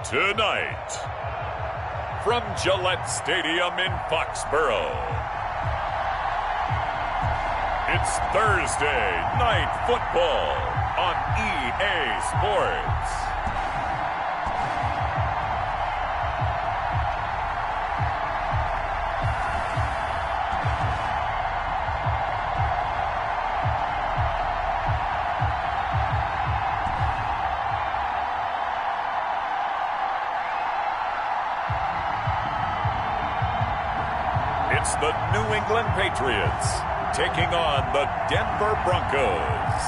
Tonight, from Gillette Stadium in Foxborough, it's Thursday Night Football on EA Sports. It's the New England Patriots taking on the Denver Broncos.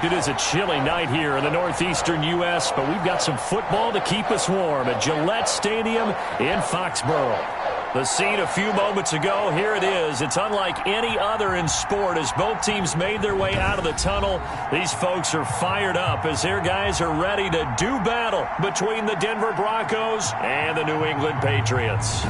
It is a chilly night here in the northeastern U.S., but we've got some football to keep us warm at Gillette Stadium in Foxborough. The scene a few moments ago, here it is. It's unlike any other in sport as both teams made their way out of the tunnel. These folks are fired up as their guys are ready to do battle between the Denver Broncos and the New England Patriots.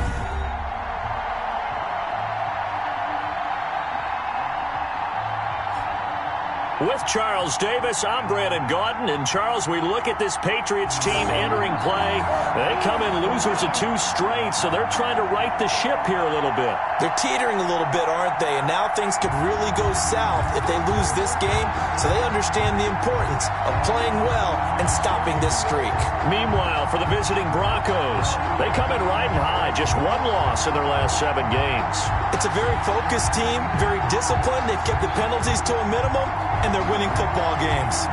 With Charles Davis, I'm Brandon Gaudin. And, Charles, we look at this Patriots team entering play. They come in losers of 2 straight, so they're trying to right the ship here a little bit. They're teetering a little bit, aren't they? And now things could really go south if they lose this game, so they understand the importance of playing well and stopping this streak. Meanwhile, for the visiting Broncos, they come in riding high, just 1 loss in their last 7 games. It's a very focused team, very disciplined. They've kept the penalties to a minimum, and they're winning football games.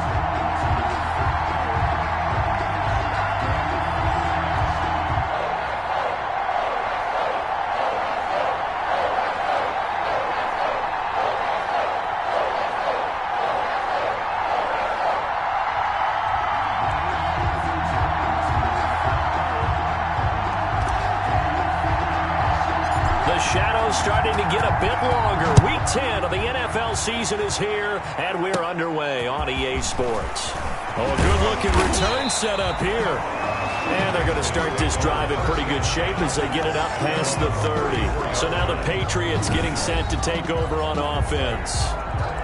Starting to get a bit longer. Week 10 of the NFL season is here, and we're underway on EA Sports. Oh, a good-looking return set up here. And they're going to start this drive in pretty good shape as they get it up past the 30. So now the Patriots getting set to take over on offense.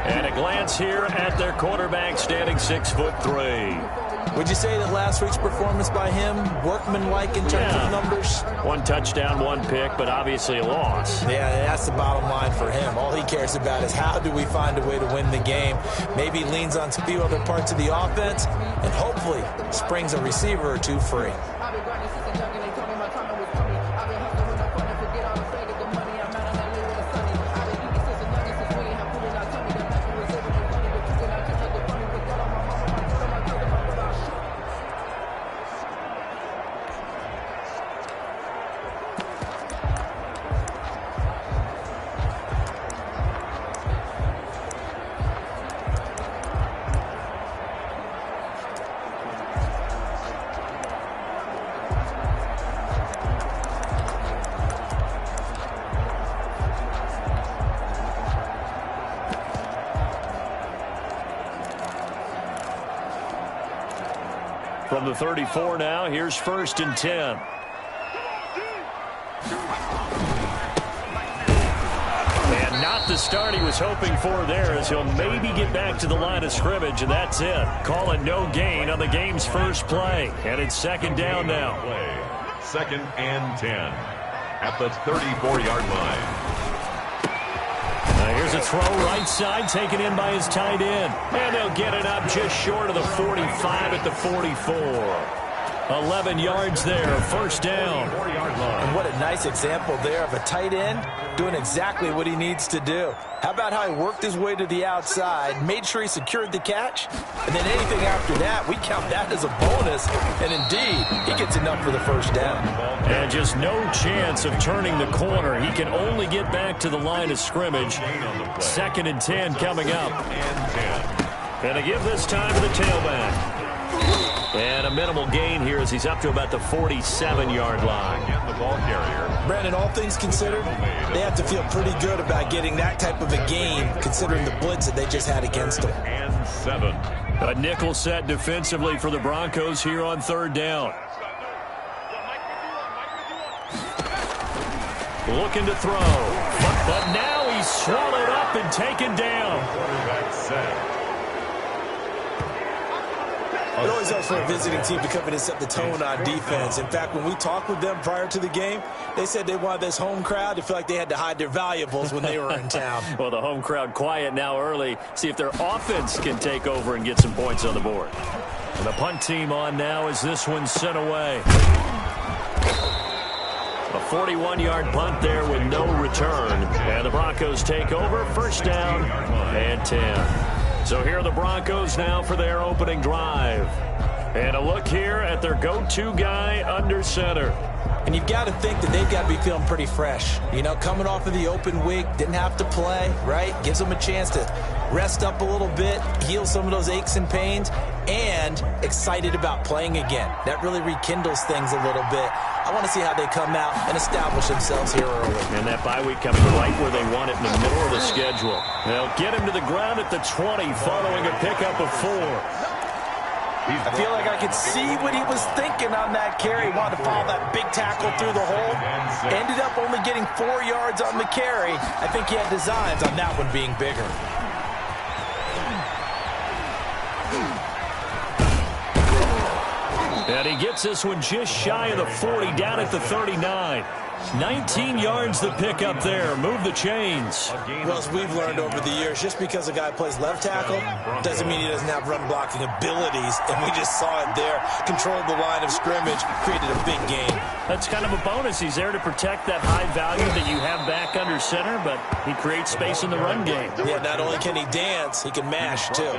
And a glance here at their quarterback standing 6'3". Would you say that last week's performance by him, workmanlike in terms of numbers? 1 touchdown, 1 pick, but obviously a loss. Yeah, that's the bottom line for him. All he cares about is how do we find a way to win the game. Maybe he leans on a few other parts of the offense and hopefully springs a receiver or 2 free. From the 34 now, here's 1st and 10. And not the start he was hoping for there as he'll maybe get back to the line of scrimmage, and that's it. Call it no gain on the game's first play. And it's 2nd down now. 2nd and 10 at the 34-yard line. Here's a throw right side, taken in by his tight end. And they'll get it up just short of the 45 at the 44. 11 yards there, 1st down. And what a nice example there of a tight end doing exactly what he needs to do. How about how he worked his way to the outside, made sure he secured the catch, and then anything after that, we count that as a bonus. And indeed, he gets enough for the 1st down. And just no chance of turning the corner. He can only get back to the line of scrimmage. 2nd and 10 coming up. And they give this time to the tailback. And a minimal gain here as he's up to about the 47-yard line. The ball carrier. Brandon, all things considered, they have to feel pretty good about getting that type of a gain considering the blitz that they just had against them. And 7. A nickel set defensively for the Broncos here on 3rd down. Looking to throw. But now he's swallowed up and taken down. Quarterback set. It always helps for a visiting team to come in and set the tone on defense. In fact, when we talked with them prior to the game, they said they wanted this home crowd to feel like they had to hide their valuables when they were in town. Well, the home crowd quiet now early. See if their offense can take over and get some points on the board. And the punt team on now as this one's sent away. A 41-yard punt there with no return. And the Broncos take over. First down and 10. So here are the Broncos now for their opening drive. And a look here at their go-to guy under center. And you've got to think that they've got to be feeling pretty fresh. You know, coming off of the open week, didn't have to play, right? Gives them a chance to rest up a little bit, heal some of those aches and pains, and excited about playing again. That really rekindles things a little bit. I want to see how they come out and establish themselves here early. And that bye week coming right where they want it in the middle of the schedule. They'll get him to the ground at the 20 following a pickup of 4. I feel like I could see what he was thinking on that carry. He wanted to follow that big tackle through the hole. Ended up only getting 4 yards on the carry. I think he had designs on that one being bigger. And he gets this one just shy of the 40, down at the 39. 19 yards the pickup there. Move the chains. Well, as we've learned over the years, just because a guy plays left tackle doesn't mean he doesn't have run blocking abilities. And we just saw it there. Controlled the line of scrimmage, created a big gain. That's kind of a bonus. He's there to protect that high value that you have back under center, but he creates space in the run game. Yeah, not only can he dance, he can mash, too.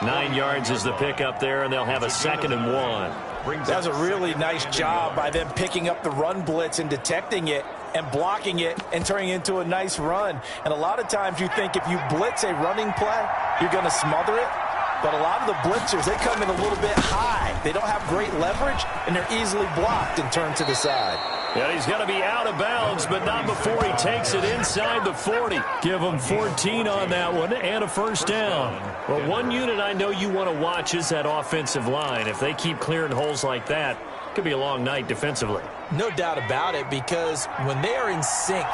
9 yards is the pickup there, and they'll have a 2nd and 1. That was a really nice job by them picking up the run blitz and detecting it and blocking it and turning it into a nice run. And a lot of times you think if you blitz a running play, you're going to smother it. But a lot of the blitzers, they come in a little bit high. They don't have great leverage, and they're easily blocked and turned to the side. Yeah, he's going to be out of bounds, but not before he takes it inside the 40. Give him 14 on that one and a first down. Well, one unit I know you want to watch is that offensive line. If they keep clearing holes like that, it could be a long night defensively. No doubt about it, because when they are in sync,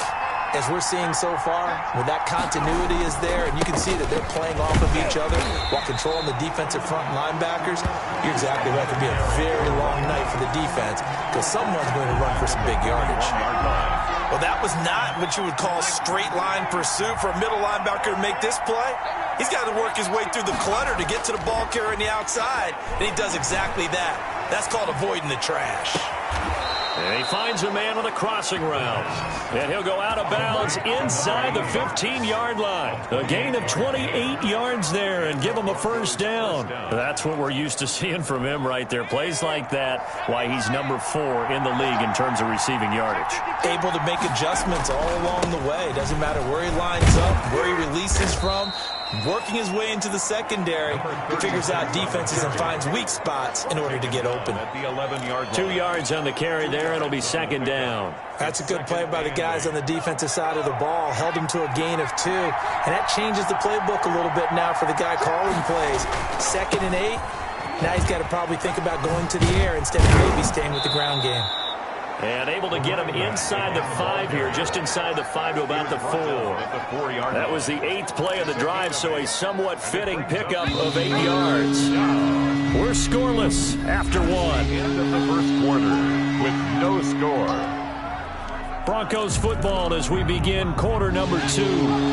as we're seeing so far, when that continuity is there, and you can see that they're playing off of each other while controlling the defensive front linebackers, you're exactly right. It could be a very long night for the defense because someone's going to run for some big yardage. Well, that was not what you would call straight line pursuit for a middle linebacker to make this play. He's got to work his way through the clutter to get to the ball carrier on the outside, and he does exactly that. That's called avoiding the trash. And he finds a man on a crossing route. And he'll go out of bounds inside the 15-yard line. A gain of 28 yards there and give him a first down. That's what we're used to seeing from him right there. Plays like that, why he's number 4 in the league in terms of receiving yardage. Able to make adjustments all along the way. Doesn't matter where he lines up, where he releases from. Working his way into the secondary, he figures out defenses and finds weak spots in order to get open. 2 yards on the carry there. It'll be 2nd down. That's a good play by the guys on the defensive side of the ball. Held him to a gain of 2. And that changes the playbook a little bit now for the guy calling plays. 2nd and 8. Now he's got to probably think about going to the air instead of maybe staying with the ground game. And able to get him inside the 5 here, just inside the 5 to about the 4. That was the 8th play of the drive, so a somewhat fitting pickup of 8 yards. We're scoreless after 1. End of the first quarter with no score. Broncos football as we begin quarter number 2.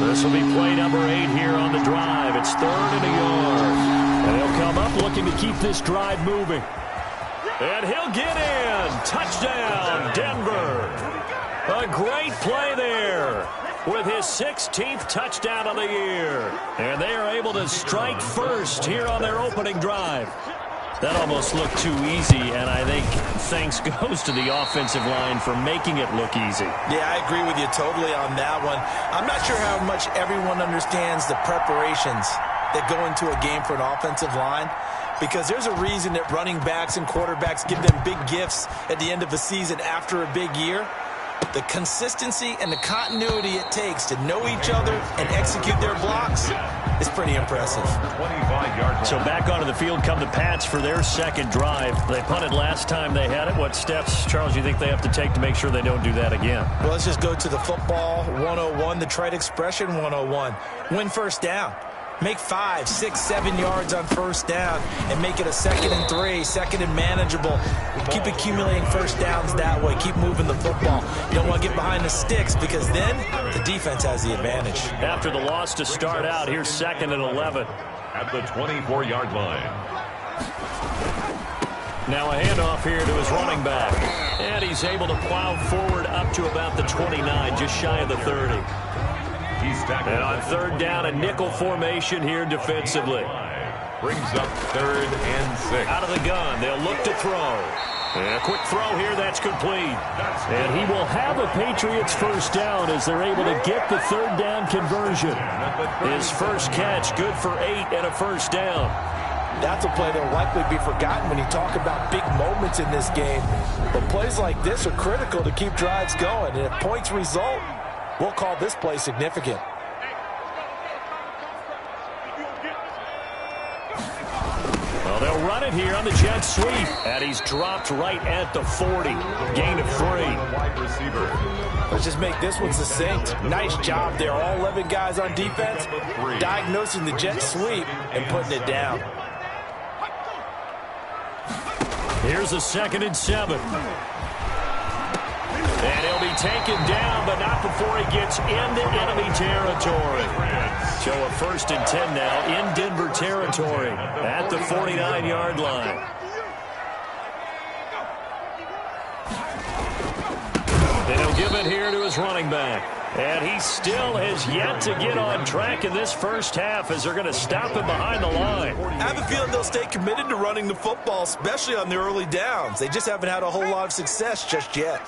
This will be play number 8 here on the drive. It's 3rd and a yard. And he'll come up looking to keep this drive moving. And he'll get in. Touchdown, Denver. A great play there with his 16th touchdown of the year. And they are able to strike first here on their opening drive. That almost looked too easy, and I think thanks goes to the offensive line for making it look easy. Yeah, I agree with you totally on that one. I'm not sure how much everyone understands the preparations that go into a game for an offensive line, because there's a reason that running backs and quarterbacks give them big gifts at the end of a season after a big year. The consistency and the continuity it takes to know each other and execute their blocks is pretty impressive. 25 yards. So back onto the field come the Pats for their second drive. They punted last time they had it. What steps, Charles, you think they have to take to make sure they don't do that again? Well, let's just go to the football 101, the trite expression 101. Win first down. Make 5, 6, 7 yards on first down and make it a 2nd and 3, 2nd and manageable. Keep accumulating first downs that way. Keep moving the football. You don't want to get behind the sticks because then the defense has the advantage. After the loss to start out, here's 2nd and 11. At the 24-yard line. Now a handoff here to his running back. And he's able to plow forward up to about the 29, just shy of the 30. And on 3rd down, a nickel formation here defensively. Brings up 3rd and 6. Out of the gun, they'll look to throw. And a quick throw here, that's complete. And he will have a Patriots first down as they're able to get the 3rd down conversion. His first catch, good for 8 and a first down. That's a play that will likely be forgotten when you talk about big moments in this game. But plays like this are critical to keep drives going. And if points result, we'll call this play significant. Well, they'll run it here on the jet sweep. And he's dropped right at the 40. Gain of 3. Wide receiver. Let's just make this one succinct. Nice job there. All 11 guys on defense diagnosing the jet sweep and putting it down. Here's a 2nd and 7. And he'll be taken down, but not before he gets into enemy territory. So a 1st and 10 now in Denver territory at the 49-yard line. And he'll give it here to his running back. And he still has yet to get on track in this first half as they're going to stop him behind the line. I have a feeling they'll stay committed to running the football, especially on the early downs. They just haven't had a whole lot of success just yet.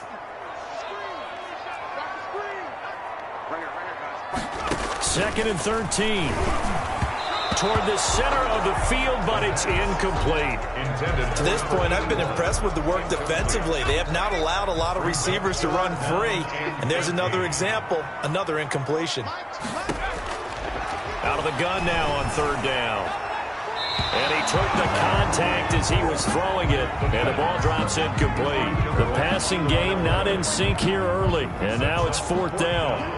2nd and 13. Toward the center of the field, but it's incomplete. To this point, I've been impressed with the work defensively. They have not allowed a lot of receivers to run free. And there's another example, another incompletion. Out of the gun now on 3rd down. And he took the contact as he was throwing it, and the ball drops incomplete. The passing game not in sync here early, and now it's 4th down.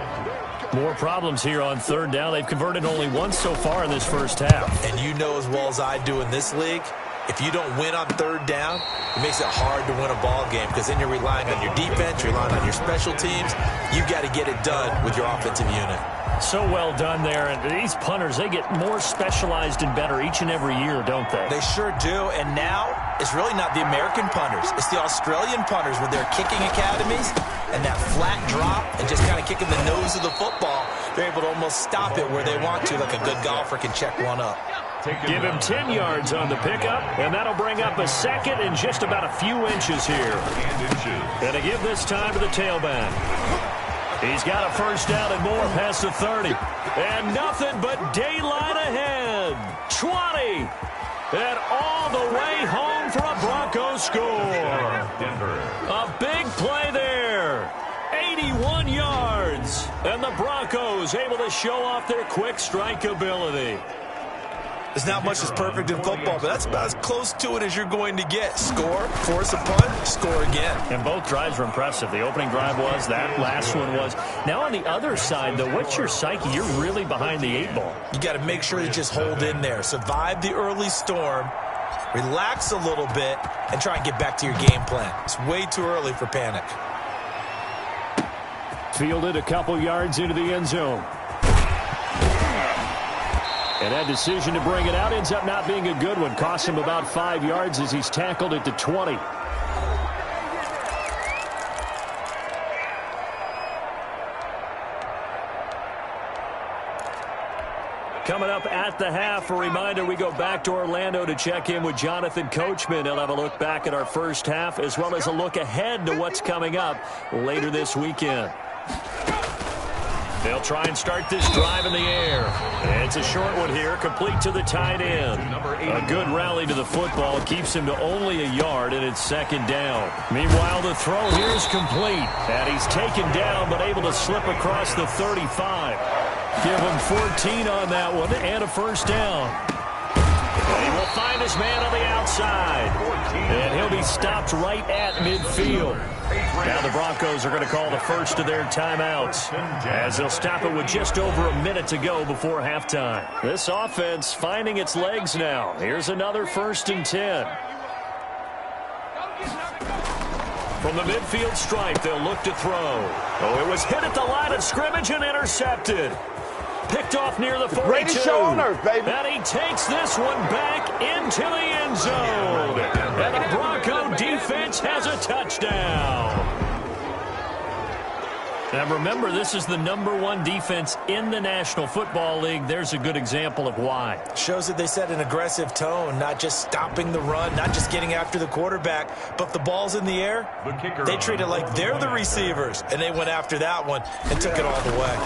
More problems here on 3rd down. They've converted only once so far in this first half. And you know as well as I do in this league, if you don't win on 3rd down, it makes it hard to win a ball game because then you're relying on your defense, you're relying on your special teams. You've got to get it done with your offensive unit. So well done there. And these punters, they get more specialized and better each and every year, don't they? They sure do. And now it's really not the American punters. It's the Australian punters with their kicking academies and that flat drop and just kind of kicking the nose of the football. They're able to almost stop it where they want to, like a good golfer can check one up. Give him 10 yards on the pickup, and that'll bring up a 2nd and just about a few inches here. And to give this time to the tailback. He's got a first down and more past the 30. And nothing but daylight ahead. 20. And all the way home for a Broncos score. A big play there. 81 yards. And the Broncos able to show off their quick strike ability. There's not much that's perfect in football, but that's about as close to it as you're going to get. Score, force a punt, score again. And both drives were impressive. The opening drive was, that last one was. Now on the other side, though, what's your psyche? You're really behind the 8 ball. You got to make sure you just hold in there. Survive the early storm, relax a little bit, and try and get back to your game plan. It's way too early for panic. Fielded a couple yards into the end zone. And that decision to bring it out ends up not being a good one. Costs him about 5 yards as he's tackled at the 20. Coming up at the half, a reminder, we go back to Orlando to check in with Jonathan Coachman. He'll have a look back at our first half as well as a look ahead to what's coming up later this weekend. They'll try and start this drive in the air. It's a short one here, complete to the tight end. A good rally to the football keeps him to only a yard, and it's 2nd down. Meanwhile, the throw here is complete. And he's taken down, but able to slip across the 35. Give him 14 on that one, and a first down. And he will find his man on the outside. And he'll be stopped right at midfield. Now the Broncos are going to call the first of their timeouts, as they'll stop it with just over a minute to go before halftime. This offense finding its legs now. Here's another 1st and 10. From the midfield stripe, they'll look to throw. Oh, it was hit at the line of scrimmage and intercepted. Picked off near the 42. Greatest show on earth, baby. And he takes this one back into the end zone. And the Bronco defense has a touchdown. Now remember, this is the #1 defense in the National Football League. There's a good example of why. Shows that they set an aggressive tone, not just stopping the run, not just getting after the quarterback, but if the ball's in the air, they treat it like they're the receivers, and they went after that one and took it all the way.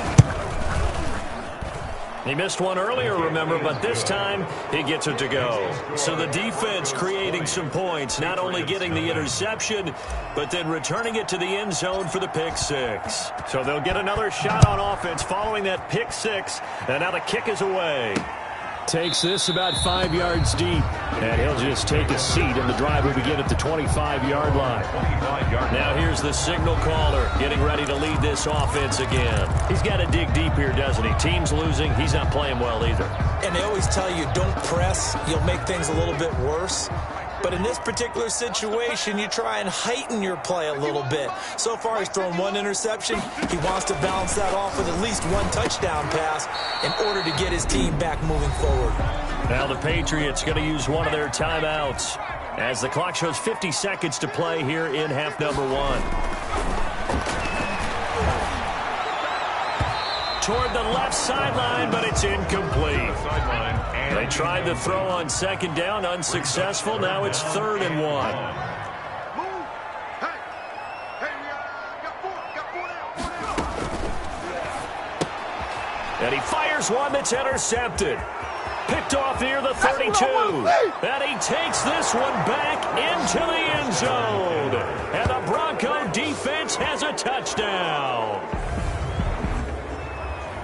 He missed one earlier, remember, but this time he gets it to go. So the defense creating some points, not only getting the interception, but then returning it to the end zone for the pick six. So they'll get another shot on offense following that pick six, and now the kick is away. Takes this about 5 yards deep, and he'll just take a seat, and the drive will begin at the 25-yard line. Now here's the signal caller getting ready to lead this offense again. He's got to dig deep here, doesn't he? Team's losing. He's not playing well either. And they always tell you, don't press. You'll make things a little bit worse. But in this particular situation, you try and heighten your play a little bit. So far, he's thrown one interception. He wants to balance that off with at least one touchdown pass in order to get his team back moving forward. Now the Patriots going to use one of their timeouts as the clock shows 50 seconds to play here in half number 1. Toward the left sideline, but it's incomplete. They tried to throw on second down, unsuccessful. Now it's 3rd and 1. And he fires one that's intercepted. Picked off near the 32. And he takes this one back into the end zone. And the Bronco defense has a touchdown.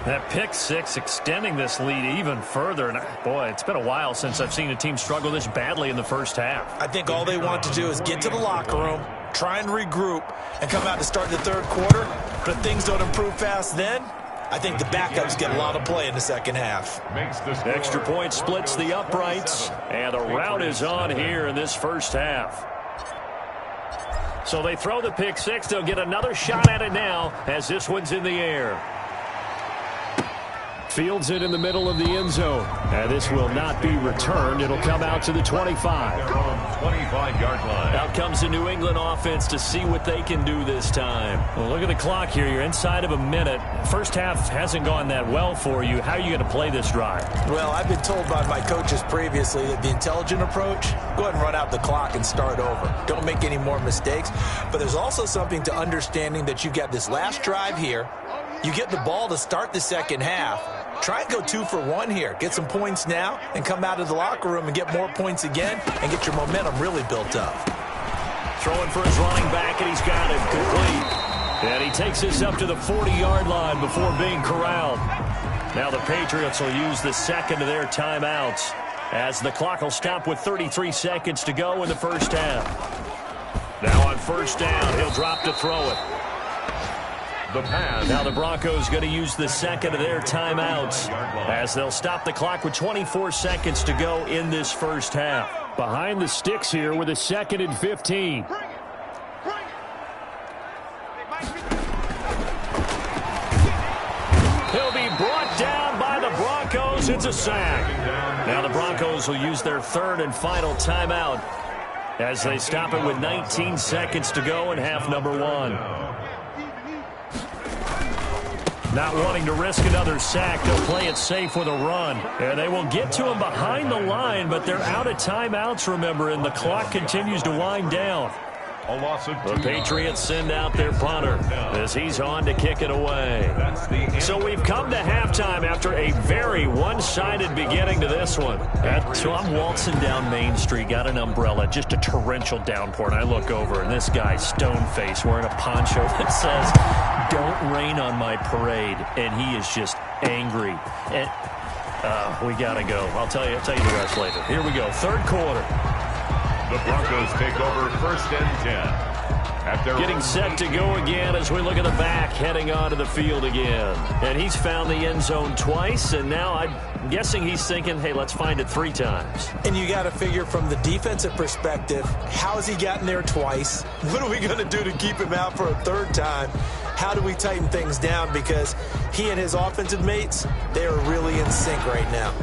That pick six extending this lead even further. And boy, it's been a while since I've seen a team struggle this badly in the first half. I think all they want to do is get to the locker room, try and regroup, and come out to start the third quarter. But if things don't improve fast then, I think the backups get a lot of play in the second half. Extra point splits the uprights, and a rout is on here in this first half. So they throw the pick six. They'll get another shot at it now as this one's in the air. Fields it in the middle of the end zone. And this will not be returned. It'll come out to the 25. 25-yard line. Out comes the New England offense to see what they can do this time. Well, look at the clock here. You're inside of a minute. First half hasn't gone that well for you. How are you going to play this drive? Well, I've been told by my coaches previously that the intelligent approach, go ahead and run out the clock and start over. Don't make any more mistakes. But there's also something to understanding that you get this last drive here. You get the ball to start the second half. Try and go 2 for 1 here. Get some points now and come out of the locker room and get more points again and get your momentum really built up. Throwing for his running back, and he's got it complete. And he takes this up to the 40-yard line before being corralled. Now the Patriots will use the second of their timeouts as the clock will stop with 33 seconds to go in the first half. Now on first down, he'll drop to throw it. The pass. Now the Broncos going to use the second of their timeouts as they'll stop the clock with 24 seconds to go in this first half. Behind the sticks here with a 2nd and 15. He'll be brought down by the Broncos. It's a sack. Now the Broncos will use their 3rd and final timeout as they stop it with 19 seconds to go in half number 1. Not wanting to risk another sack, they'll play it safe with a run. And they will get to him behind the line, but they're out of timeouts, remember, and the clock continues to wind down. A loss of 2. The Patriots send out their punter as he's on to kick it away. So we've come to halftime after a very one-sided beginning to this one. So I'm waltzing down Main Street, got an umbrella, just a torrential downpour, and I look over, and this guy, stone-faced, wearing a poncho that says, "Don't rain on my parade," and he is just angry. And We got to go. I'll tell you the rest later. Here we go. Third quarter. The Broncos take over 1st and 10. Getting set to go again as we look at the back, heading onto the field again. And he's found the end zone twice, and now I'm guessing he's thinking, hey, let's find it 3 times. And you got to figure from the defensive perspective, how has he gotten there twice? What are we going to do to keep him out for a 3rd time? How do we tighten things down? Because he and his offensive mates, they are really in sync right now.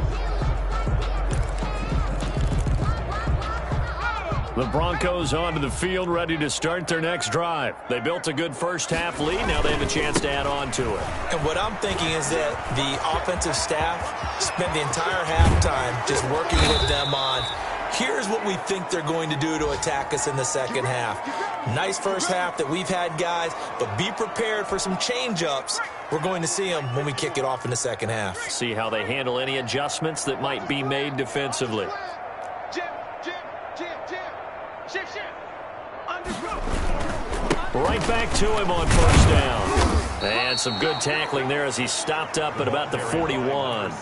The Broncos onto the field, ready to start their next drive. They built a good first-half lead. Now they have a chance to add on to it. And what I'm thinking is that the offensive staff spent the entire halftime just working with them on, here's what we think they're going to do to attack us in the second half. Nice first half that we've had, guys, but be prepared for some change-ups. We're going to see them when we kick it off in the second half. See how they handle any adjustments that might be made defensively. Right back to him on first down. And some good tackling there as he stopped up at about the 41.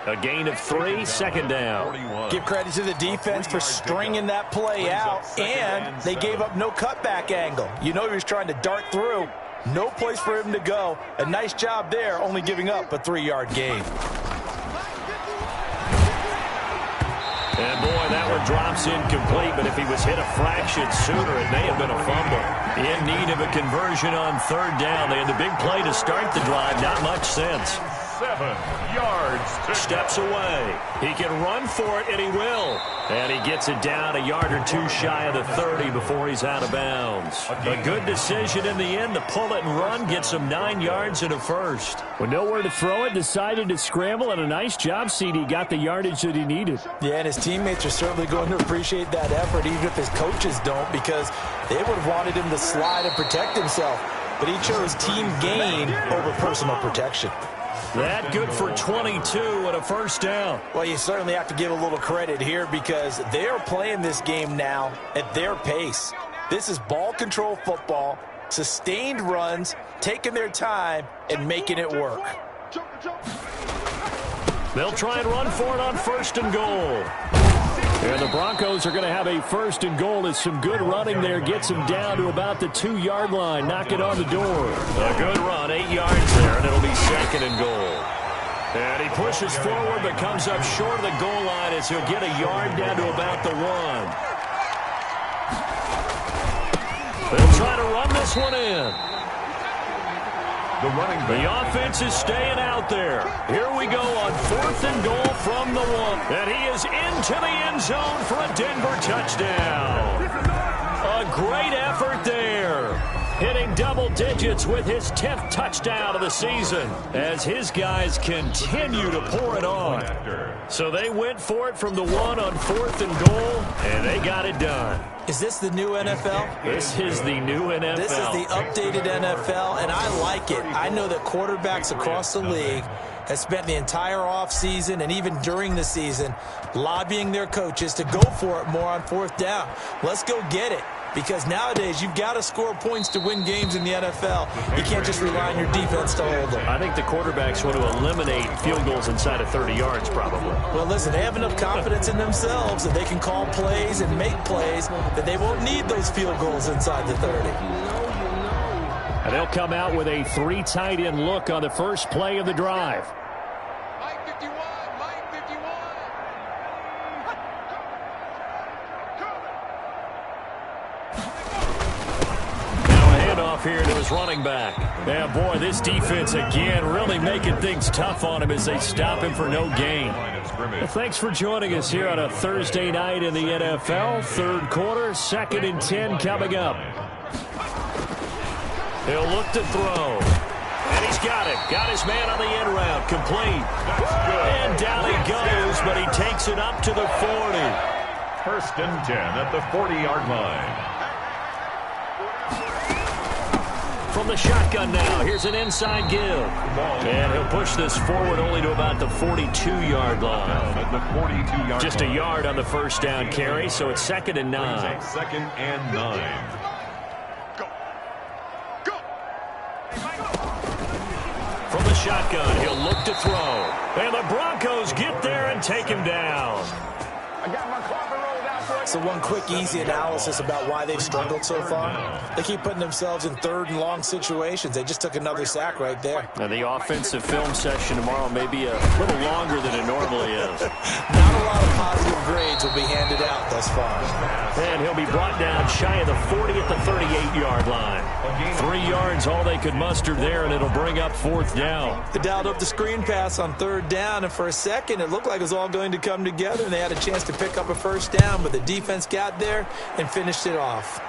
A gain of 3, second down. Give credit to the defense for stringing that play out, and they gave up no cutback angle. You know he was trying to dart through. No place for him to go. A nice job there, only giving up a 3-yard gain. And boy, that one drops incomplete, but if he was hit a fraction sooner, it may have been a fumble. In need of a conversion on 3rd down. They had the big play to start the drive. Not much sense. 7 yards. Steps away. He can run for it, and he will. And he gets it down a yard or 2 shy of the 30 before he's out of bounds. A good decision in the end to pull it and run, gets him 9 yards and a first. With nowhere to throw it, decided to scramble, and a nice job, CD. Got the yardage that he needed. Yeah, and his teammates are certainly going to appreciate that effort, even if his coaches don't, because they would have wanted him to slide and protect himself. But he chose team gain over personal protection. That good for 22 and a first down. Well, you certainly have to give a little credit here because they are playing this game now at their pace. This is ball control football, sustained runs, taking their time, and making it work. They'll try and run for it on 1st and goal. And the Broncos are going to have a 1st and goal as some good running there gets them down to about the 2-yard line. Knock it on the door. A good run, 8 yards there, and it'll be 2nd and goal. And he pushes forward but comes up short of the goal line as he'll get a yard down to about the 1. They'll try to run this one in. The offense is staying out there. Here we go on 4th and goal from the 1. And he is into the end zone for a Denver touchdown. A great effort there. Hitting double digits with his 10th touchdown of the season as his guys continue to pour it on. So they went for it from the 1 on 4th and goal, and they got it done. Is this the new NFL? This is the new NFL. This is the updated NFL, and I like it. I know that quarterbacks across the league have spent the entire offseason and even during the season lobbying their coaches to go for it more on 4th down. Let's go get it. Because nowadays, you've got to score points to win games in the NFL. You can't just rely on your defense to hold them. I think the quarterbacks want to eliminate field goals inside of 30 yards, probably. Well, listen, they have enough confidence in themselves that they can call plays and make plays that they won't need those field goals inside the 30. And they'll come out with a 3 tight end look on the first play of the drive. Here to his running back. Yeah, boy, this defense again really making things tough on him as they stop him for no gain. Well, thanks for joining us here on a Thursday night in the NFL. 3rd quarter, 2nd and 10 coming up. He'll look to throw. And he's got it. Got his man on the end route. Complete. And down he goes, but he takes it up to the 40. 1st and 10 at the 40-yard line. From the shotgun now, here's an inside give. And he'll push this forward only to about the 42-yard line. Just a yard on the 1st down carry, so it's 2nd and 9. 2nd and 9. shotgun. He'll look to throw. And the Broncos get there and take him down. I got my carpet rolled out for it. So one quick, easy analysis about why they've struggled so far. They keep putting themselves in third and long situations. They just took another sack right there. Now, the offensive film session tomorrow may be a little longer than it normally is. Not a lot of positive grades will be handed out thus far. And he'll be brought down shy of the 40 at the 38-yard line. 3 yards, all they could muster there, and it'll bring up fourth down. They dialed up the screen pass on third down, and for a second, it looked like it was all going to come together, and they had a chance to pick up a first down, but the defense got there and finished it off.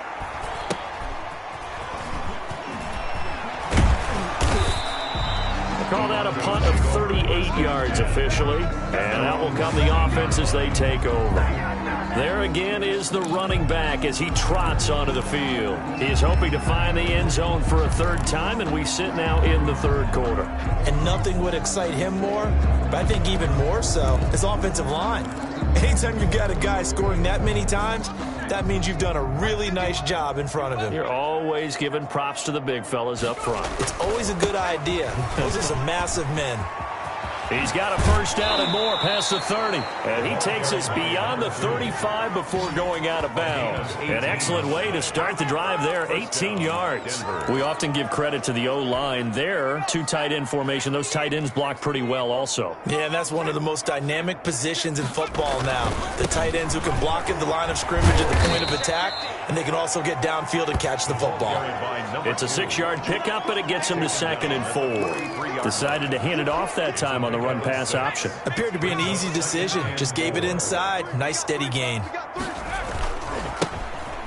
Call that a punt of 38 yards officially, and out will come the offense as they take over. There again is the running back as he trots onto the field. He is hoping to find the end zone for a third time, and we sit now in the third quarter. And nothing would excite him more, but I think even more so, his offensive line. Anytime you've got a guy scoring that many times, that means you've done a really nice job in front of him. You're always giving props to the big fellas up front. It's always a good idea. Those are some massive men. He's got a first down and more past the 30. And he takes us beyond the 35 before going out of bounds. An excellent way to start the drive there, 18 yards. We often give credit to the O-line there, two tight end formation. Those tight ends block pretty well also. Yeah, and that's one of the most dynamic positions in football now. The tight ends who can block at the line of scrimmage at the point of attack, and they can also get downfield and catch the football. It's a 6-yard pickup, and it gets him to 2nd and 4. Decided to hand it off that time on the run-pass option. Appeared to be an easy decision. Just gave it inside. Nice steady gain.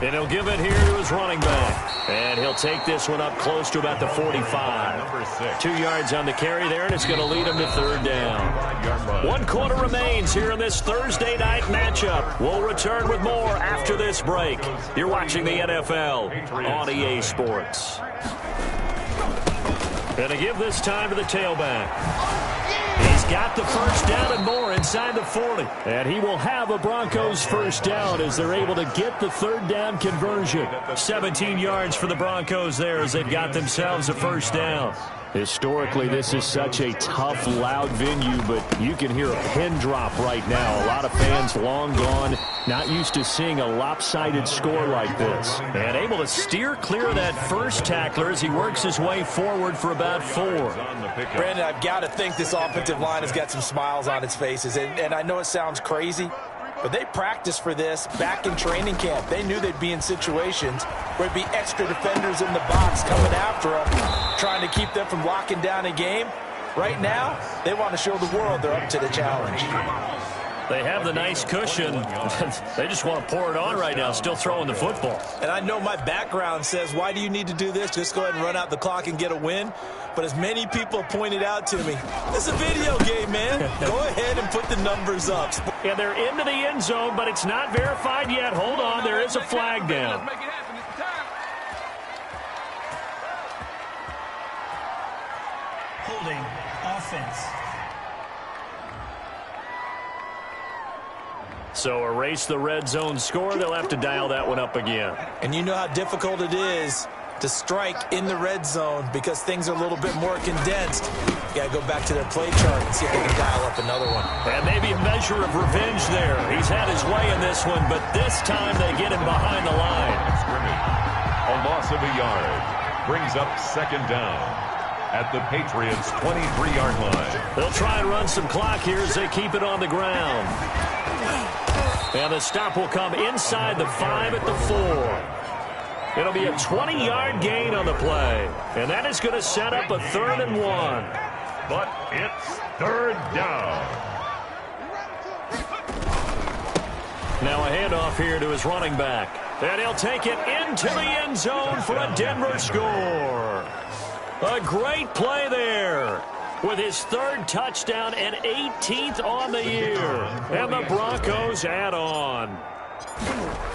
And he'll give it here to his running back. And he'll take this one up close to about the 45. 2 yards on the carry there, and it's going to lead him to third down. 1 quarter remains here in this Thursday night matchup. We'll return with more after this break. You're watching the NFL on EA Sports. And to give this time to the tailback. He's got the first down and more inside the 40. And he will have a Broncos first down as they're able to get the third down conversion. 17 yards for the Broncos there as they've got themselves a first down. Historically, this is such a tough, loud venue, but you can hear a pin drop right now. A lot of fans long gone, not used to seeing a lopsided score like this. And able to steer clear of that first tackler as he works his way forward for about 4. Brandon, I've got to think this offensive line has got some smiles on its faces. And I know it sounds crazy, but they practiced for this back in training camp. They knew they'd be in situations where it'd be extra defenders in the box coming after them, trying to keep them from locking down a game. Right now, they want to show the world they're up to the challenge. They have the nice cushion. They just want to pour it on right now, still throwing the football. And I know my background says, why do you need to do this? Just go ahead and run out the clock and get a win. But as many people pointed out to me, it's a video game, man. Go ahead and put the numbers up. Yeah, they're into the end zone, but it's not verified yet. Hold on, there is a flag down. Holding offense. So erase the red zone score. They'll have to dial that one up again. And you know how difficult it is to strike in the red zone because things are a little bit more condensed. You got to go back to their play chart and see if they can dial up another one. And maybe a measure of revenge there. He's had his way in this one, but this time they get him behind the line. A loss of a yard brings up 2nd down at the Patriots' 23-yard line. They'll try and run some clock here as they keep it on the ground. And the stop will come inside the 5 at the 4. It'll be a 20-yard gain on the play. And that is going to set up a 3rd and 1. But it's 3rd down. Now a handoff here to his running back. And he'll take it into the end zone for a Denver score. A great play there with his 3rd touchdown and 18th on the year. And the Broncos add on.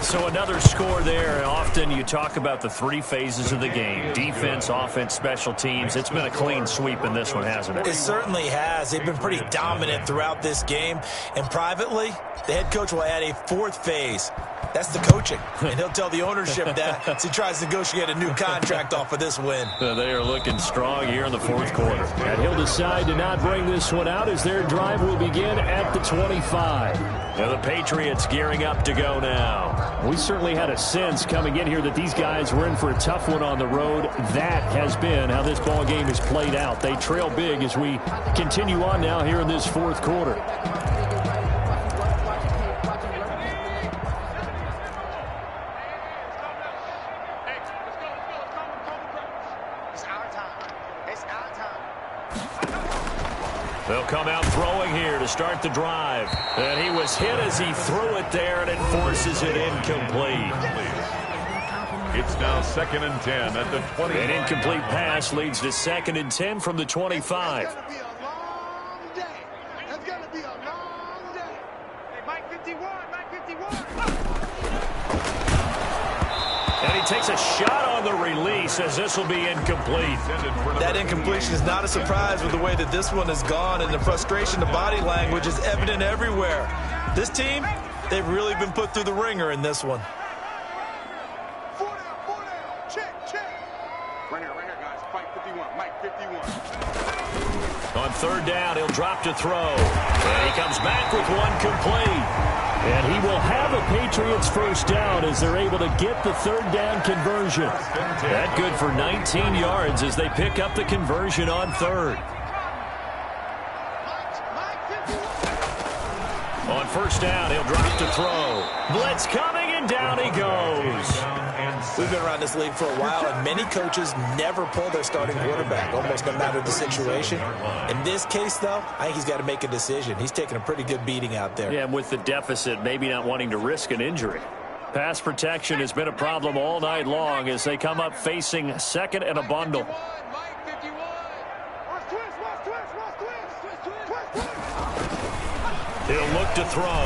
So another score there. Often you talk about the 3 phases of the game. Defense, offense, special teams. It's been a clean sweep in this one, hasn't it? It certainly has. They've been pretty dominant throughout this game. And privately, the head coach will add a 4th phase. That's the coaching. And he'll tell the ownership that as he tries to negotiate a new contract off of this win. They are looking strong here in the fourth quarter. And he'll decide to not bring this one out as their drive will begin at the 25. Now the Patriots gearing up to go now. We certainly had a sense coming in here that these guys were in for a tough one on the road. That has been how this ball game has played out. They trail big as we continue on now here in this fourth quarter. They'll come out throwing here to start the drive. And he was hit as he threw it there, and it forces it incomplete. It's now 2nd and 10 at the 20. An incomplete pass leads to 2nd and 10 from the 25. That's going to be a long day. That's going to be a long day. Hey, Mike 51, Mike 51. And he takes a shot on the release as this will be incomplete. That incompletion is not a surprise with the way that this one has gone, and the frustration, the body language is evident everywhere. This team, they've really been put through the ringer in this one. 4 down. Check. Right here, guys. Mike 51, Mike 51. On 3rd down, he'll drop to throw. And he comes back with one complete. And he will have a Patriots first down as they're able to get the 3rd down conversion. That good for 19 yards as they pick up the conversion on 3rd. On 1st down, he'll drop to throw. Blitz coming, and down he goes. We've been around this league for a while, and many coaches never pull their starting quarterback, almost no matter the situation. In this case, though, I think he's got to make a decision. He's taking a pretty good beating out there. Yeah, and with the deficit, maybe not wanting to risk an injury. Pass protection has been a problem all night long as they come up facing 2nd and a bundle. Mike 51. Watch twist. He'll look to throw.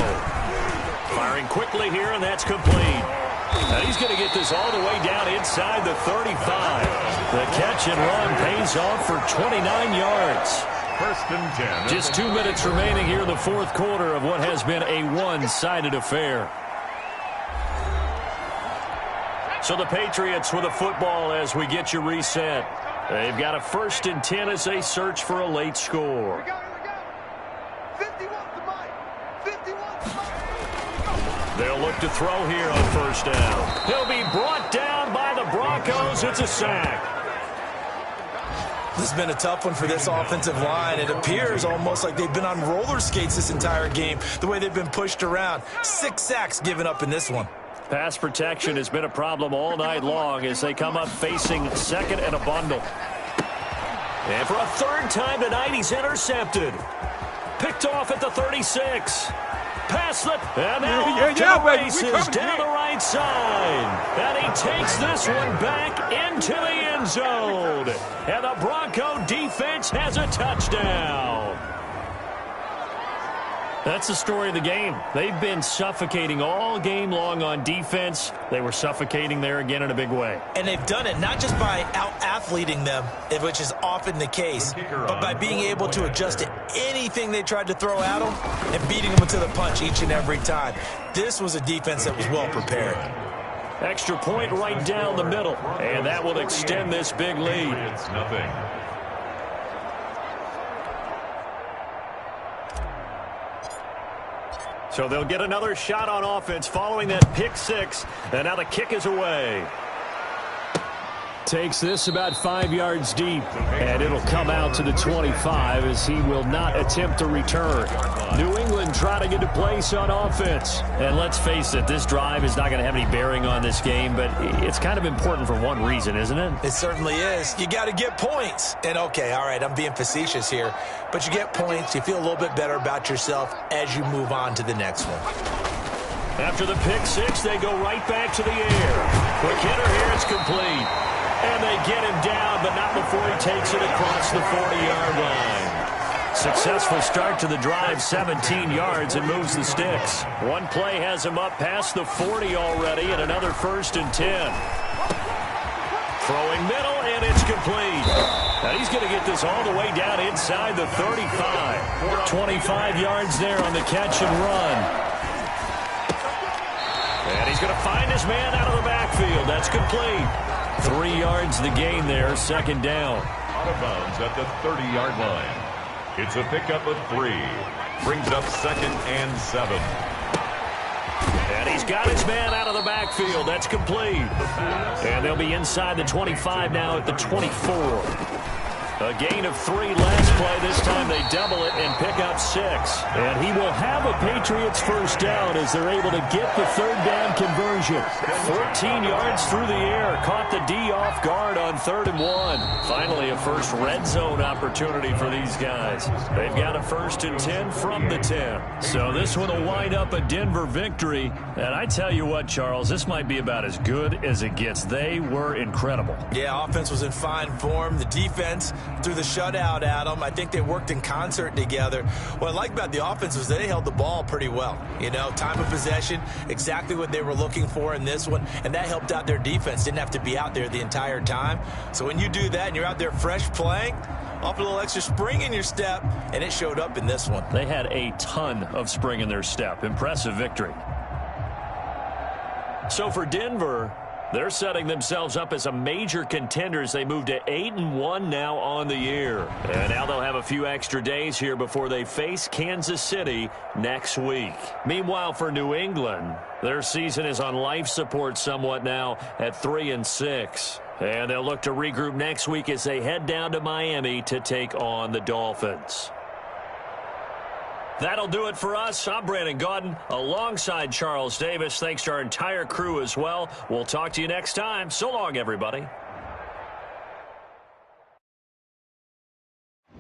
Firing quickly here, and that's complete. And he's going to get this all the way down inside the 35. The catch and run pays off for 29 yards. 1st and 10. Just 2 minutes remaining here in the fourth quarter of what has been a one-sided affair. So the Patriots with a football as we get you reset. They've got a 1st and 10 as they search for a late score. 51 to Mike. 51 to Mike. They'll look to throw here on 1st down. He'll be brought down by the Broncos. It's a sack. This has been a tough one for this offensive line. It appears almost like they've been on roller skates this entire game, the way they've been pushed around. 6 sacks given up in this one. Pass protection has been a problem all night long as they come up facing 2nd and a bundle. And for a 3rd time tonight, he's intercepted. Picked off at the 36. Pass the, and now off to the races down the right side. And he takes this one back into the end zone. And the Bronco defense has a touchdown. That's the story of the game. They've been suffocating all game long on defense. They were suffocating there again in a big way. And they've done it not just by out-athleting them, which is often the case, but by being able to adjust to anything they tried to throw at them and beating them to the punch each and every time. This was a defense that was well prepared. Extra point right down the middle, and that will extend this big lead. It's nothing. So they'll get another shot on offense following that pick 6, and now the kick is away. Takes this about 5 yards deep, and it'll come out to the 25 as he will not attempt to return. New England trying to get a place on offense. And let's face it, this drive is not going to have any bearing on this game, but it's kind of important for one reason, isn't it? It certainly is. You got to get points. And okay, all right, I'm being facetious here, but you get points, you feel a little bit better about yourself as you move on to the next one. After the pick 6, they go right back to the air. Quick hitter here, it's complete. And they get him down, but not before he takes it across the 40-yard line. Successful start to the drive, 17 yards, and moves the sticks. One play has him up past the 40 already, and another 1st and 10. Throwing middle, and it's complete. Now he's going to get this all the way down inside the 35. 25 yards there on the catch and run. And he's going to find his man out of the backfield. That's complete. 3 yards the gain there, second down. Out of bounds at the 30-yard line. It's a pickup of 3. Brings up 2nd and 7. And he's got his man out of the backfield. That's complete. And they'll be inside the 25 now at the 24. A gain of 3 last play. This time they double it and pick up 6. And he will have a Patriots first down as they're able to get the third down conversion. 14 yards through the air. Caught the D off guard on 3rd and 1. Finally a first red zone opportunity for these guys. They've got a 1st and 10 from the 10. So this one will wind up a Denver victory. And I tell you what, Charles, this might be about as good as it gets. They were incredible. Yeah, offense was in fine form. The defense through the shutout, Adam. I think they worked in concert together. What I like about the offense was they held the ball pretty well. You know, time of possession, exactly what they were looking for in this one, and that helped out their defense. Didn't have to be out there the entire time. So when you do that and you're out there fresh playing, off a little extra spring in your step, and it showed up in this one. They had a ton of spring in their step. Impressive victory. So for Denver, they're setting themselves up as a major contender as they move to 8-1 now on the year. And now they'll have a few extra days here before they face Kansas City next week. Meanwhile, for New England, their season is on life support somewhat now at 3-6. And they'll look to regroup next week as they head down to Miami to take on the Dolphins. That'll do it for us. I'm Brandon Gaudin alongside Charles Davis. Thanks to our entire crew as well. We'll talk to you next time. So long, everybody.